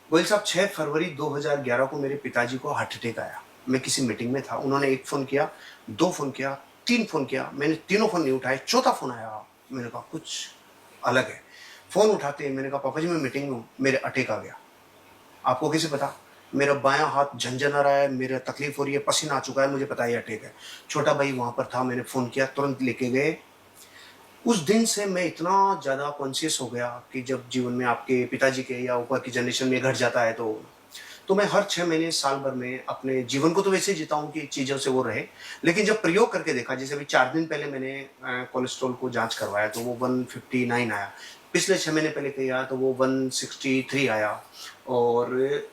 गोयल साहब 6 फरवरी 2011 को मेरे पिताजी को हार्ट अटैक आया। मैं किसी मीटिंग में था, उन्होंने 1 फ़ोन किया, 2 फ़ोन किया, 3 फ़ोन किया, मैंने तीनों फ़ोन नहीं उठाए, चौथा फ़ोन आया, मैंने कहा कुछ अलग है। फ़ोन उठाते ही मैंने कहा पापा जी मैं मीटिंग में हूँ, मेरे अटैक आ गया। आपको कैसे पता? मेरा बायाँ हाथ झनझना रहा है, मेरा तकलीफ हो रही है, पसीना आ चुका है, मुझे पता है ये अटैक है। छोटा भाई वहाँ पर था, मैंने फ़ोन किया, तुरंत लेके गए। उस दिन से मैं इतना ज़्यादा कॉन्शियस हो गया कि जब जीवन में आपके पिताजी के या ऊपर की जनरेशन में घट जाता है तो मैं हर 6 महीने साल भर में अपने जीवन को तो वैसे ही जीता हूँ कि चीज़ों से वो रहे, लेकिन जब प्रयोग करके देखा, जैसे अभी 4 दिन पहले मैंने कोलेस्ट्रॉल को जांच करवाया तो वो 159 आया, पिछले 6 महीने पहले किया तो वो 163 आया। और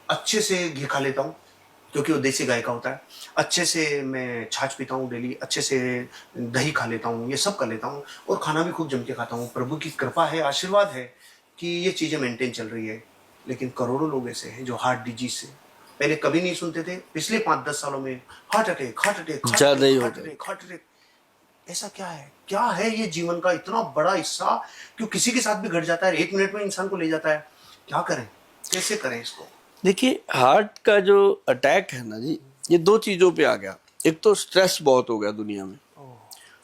अच्छे से घी खा लेता हूँ क्योंकि वो देसी गाय का होता है, अच्छे से मैं छाछ पीता हूँ डेली, अच्छे से दही खा लेता हूँ, ये सब कर लेता हूँ और खाना भी खूब जम के खाता हूँ। प्रभु की कृपा है, आशीर्वाद है कि ये चीज़ें मेंटेन चल रही है। लेकिन करोड़ों लोग ऐसे हैं जो हार्ट डिजीज से पहले कभी नहीं सुनते थे, पिछले 5-10 सालों में heart attack, heart attack, heart ज्यादा ही अटैक, हो हार्ट गए। Attack, heart attack. ऐसा क्या है? क्या है ये जीवन का इतना बड़ा हिस्सा, क्यों किसी के साथ भी घट जाता है, 1 मिनट में इंसान को ले जाता है। क्या करें, कैसे करें इसको? देखिए, हार्ट का जो अटैक है ना जी, ये दो चीजों पे आ गया। एक तो स्ट्रेस बहुत हो गया दुनिया में,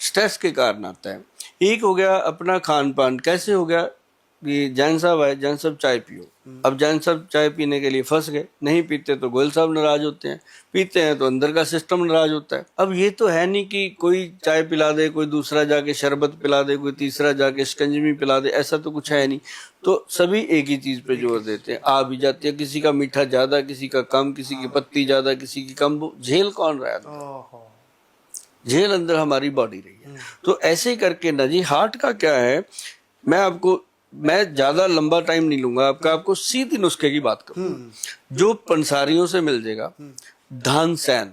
स्ट्रेस के कारण आता है। एक हो गया अपना खान पान, कैसे हो गया कि जैन साहब आए, जैन साहब चाय पियो। अब जैन साहब चाय पीने के लिए फंस गए, नहीं पीते तो गोयल साहब नाराज होते हैं, पीते हैं तो अंदर का सिस्टम नाराज होता है। अब ये तो है नहीं कि कोई चाय पिला दे, कोई दूसरा जाके शरबत पिला दे, कोई तीसरा जाके शिकंजवी पिला दे, ऐसा तो कुछ है नहीं। तो सभी एक ही चीज पे जोर देते हैं, आ भी जाती है, किसी का मीठा ज्यादा, किसी का कम, किसी की पत्ती ज्यादा, किसी की कम। वो झेल कौन रहा है? झेल अंदर हमारी बॉडी रही है। तो ऐसे ही करके ना जी, हार्ट का क्या है, मैं ज्यादा लंबा टाइम नहीं लूंगा आपका, आपको सीधी नुस्खे की बात करूँ जो पंसारियों से मिल जाएगा। धानसैन।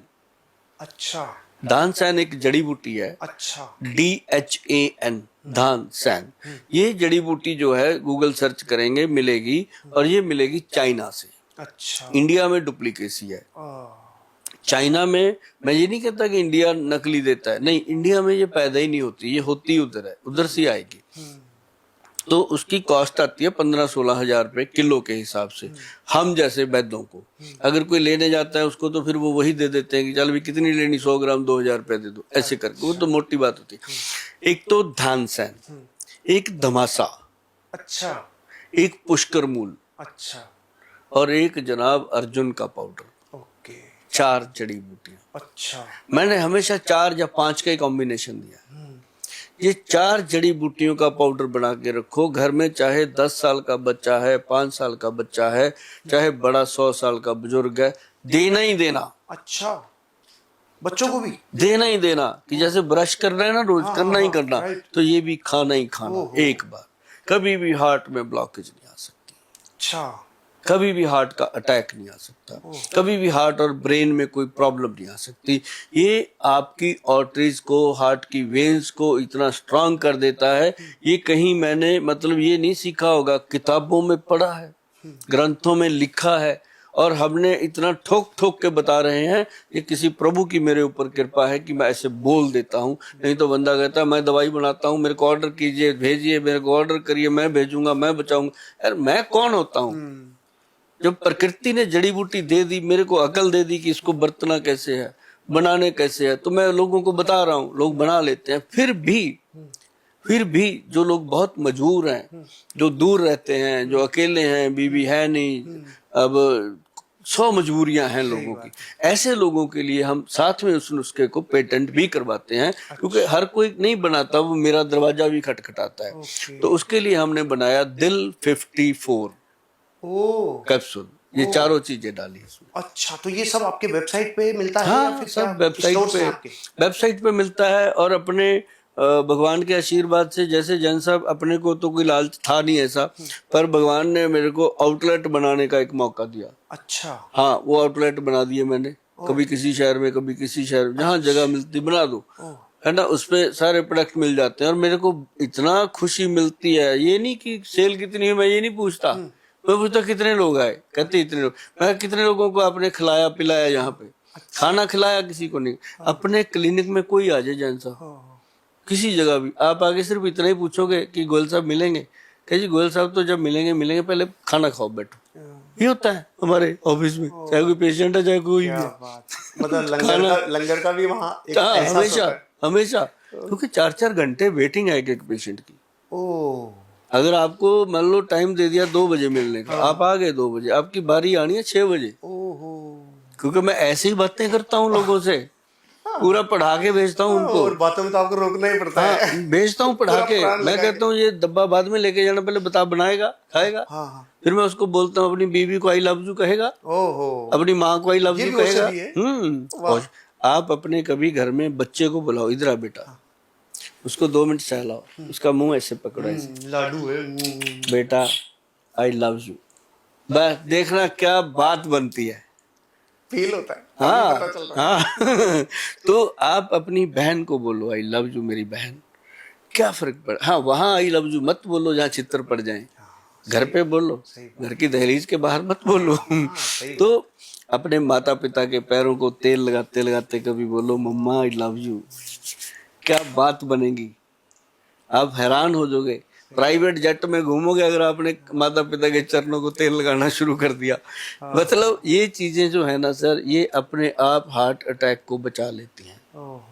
अच्छा, धानसैन एक जड़ी बूटी है। अच्छा, DHAN, धानसैन। ये जड़ी बूटी जो है गूगल सर्च करेंगे मिलेगी, और ये मिलेगी चाइना से। अच्छा, इंडिया में डुप्लीकेसी है। चाइना में, मैं ये नहीं कहता कि इंडिया नकली देता है, नहीं, इंडिया में ये पैदा ही नहीं होती, ये होती उधर है, उधर से आएगी। तो उसकी कॉस्ट आती है 15-16 हजार रुपए किलो के हिसाब से। हम जैसे वैद्यों को अगर कोई लेने जाता है उसको, तो फिर वो वही दे देते हैं कि चल भी कितनी लेनी, 100 ग्राम 2000 रुपए दे दो, ऐसे करके। वो तो मोटी बात होती है। एक तो धानसैन, एक धमासा, अच्छा, एक पुष्कर मूल, अच्छा, और एक जनाब अर्जुन का पाउडर। ओके, 4 जड़ी बूटियां। अच्छा, मैंने हमेशा 4 या 5 का ही कॉम्बिनेशन दिया। ये 4 जड़ी बूटियों का पाउडर बना के रखो घर में, चाहे 10 साल का बच्चा है, 5 साल का बच्चा है, चाहे बड़ा 100 साल का बुजुर्ग है, देना ही देना। अच्छा, बच्चों को भी देना ही देना, कि जैसे ब्रश कर रहे हैं ना रोज, करना ही करना, तो ये भी खाना ही खाना एक बार। कभी भी हार्ट में ब्लॉकेज नहीं आ सकती, अच्छा, कभी भी हार्ट का अटैक नहीं आ सकता, कभी भी हार्ट और ब्रेन में कोई प्रॉब्लम नहीं आ सकती। ये आपकी आर्टरीज को, हार्ट की वेन्स को इतना स्ट्रांग कर देता है। ये कहीं मैंने मतलब ये नहीं सीखा होगा, किताबों में पढ़ा है, ग्रंथों में लिखा है, और हमने इतना ठोक ठोक के बता रहे हैं। ये किसी प्रभु की मेरे ऊपर कृपा है कि मैं ऐसे बोल देता हूँ। नहीं तो बंदा कहता है मैं दवाई बनाता हूँ, मेरे को ऑर्डर कीजिए, भेजिए, मेरे को ऑर्डर करिए, मैं भेजूंगा, मैं बचाऊंगा। यार मैं कौन होता हूँ? जब प्रकृति ने जड़ी बूटी दे दी, मेरे को अकल दे दी कि इसको बरतना कैसे है, बनाने कैसे है, तो मैं लोगों को बता रहा हूँ, लोग बना लेते हैं। फिर भी जो लोग बहुत मजबूर हैं, जो दूर रहते हैं, जो अकेले हैं, बीवी है नहीं, अब 100 मजबूरियां हैं लोगों की, ऐसे लोगों के लिए हम साथ में उस नुस्खे को पेटेंट भी करवाते हैं। क्योंकि हर कोई नहीं बनाता, वो मेरा दरवाजा भी खटखटाता है। तो उसके लिए हमने बनाया दिल 54 कैप्सूल। ये चारों चीजें डाली इसमें। अच्छा, तो ये सब आपके वेबसाइट पे मिलता है या हाँ, फिर सब क्या वेबसाइट पे मिलता है। और अपने भगवान के आशीर्वाद से, जैसे जैन साहब, अपने को तो कोई लालच था नहीं ऐसा, पर भगवान ने मेरे को आउटलेट बनाने का एक मौका दिया। अच्छा, हाँ, वो आउटलेट बना दिए मैंने, कभी किसी शहर में, कभी किसी शहर, जहाँ जगह मिलती बना दो, है ना, उसपे सारे प्रोडक्ट मिल जाते हैं। और मेरे को इतना खुशी मिलती है, ये नहीं कि सेल कितनी है, मैं ये नहीं पूछता, मैं पूछता कितने लोग आए, कहते इतने लोग। मैं कितने लोगों को आपने खिलाया पिलाया, यहाँ पे खाना खिलाया, किसी को नहीं। अपने क्लिनिक में कोई आ जाए जैन साहब, किसी जगह भी आप आगे सिर्फ इतना ही पूछोगे कि गोयल साहब मिलेंगे, कहे जी गोयल साहब तो जब मिलेंगे मिलेंगे, पहले खाना खाओ, बैठो, ये होता है हमारे ऑफिस में, चाहे कोई पेशेंट है चाहे कोई भी क्या है। बात, मतलब लंगर का भी वहाँ एक हाँ, एहसास हमेशा होता है। हमेशा, क्योंकि 4-4 घंटे वेटिंग है एक पेशेंट की। ओह, अगर आपको मान लो टाइम दे दिया 2 बजे मिलने का, आप आ गए 2 बजे, आपकी बारी आनी है 6 बजे। ओहो, क्योंकि मैं ऐसे ही बातें करता हूँ लोगों से, पूरा पढ़ा के भेजता हूँ उनको। और बातों में तो आपको रोकना ही पड़ता हाँ, है। भेजता हूँ पढ़ा पूरा के। प्राण मैं लगा कहता हूँ ये डब्बा बाद में लेके जाना, पहले बता बनाएगा खाएगा। हाँ हाँ, फिर मैं उसको बोलता हूँ अपनी बीवी को आई लव यू कहेगा, ओहो, अपनी माँ को आई लव ये यू भी कहेगा। औषधि है। वाह। और आप अपने कभी घर में बच्चे को बुलाओ, इधर आ बेटा, उसको 2 मिनट सहलाओ, उसका मुंह ऐसे पकड़ो, ऐसे, लाडू है। बेटा आई लव यू, बस देखना क्या बात बनती है। फील होता है, अभी पता चल रहा है। हाँ तो आप अपनी बहन को बोलो आई लव यू मेरी बहन, क्या फर्क पड़ा। हाँ, वहां आई लव यू मत बोलो जहाँ चित्तर पड़ जाए, घर पे बोलो, घर की दहलीज के बाहर मत बोलो। तो अपने माता पिता के पैरों को तेल लगाते लगाते कभी बोलो मम्मा आई लव यू, क्या बात बनेगी, आप हैरान हो जाओगे। प्राइवेट जेट में घूमोगे अगर आपने माता पिता के चरणों को तेल लगाना शुरू कर दिया। मतलब ये चीजें जो है ना सर, ये अपने आप हार्ट अटैक को बचा लेती हैं। ओहो,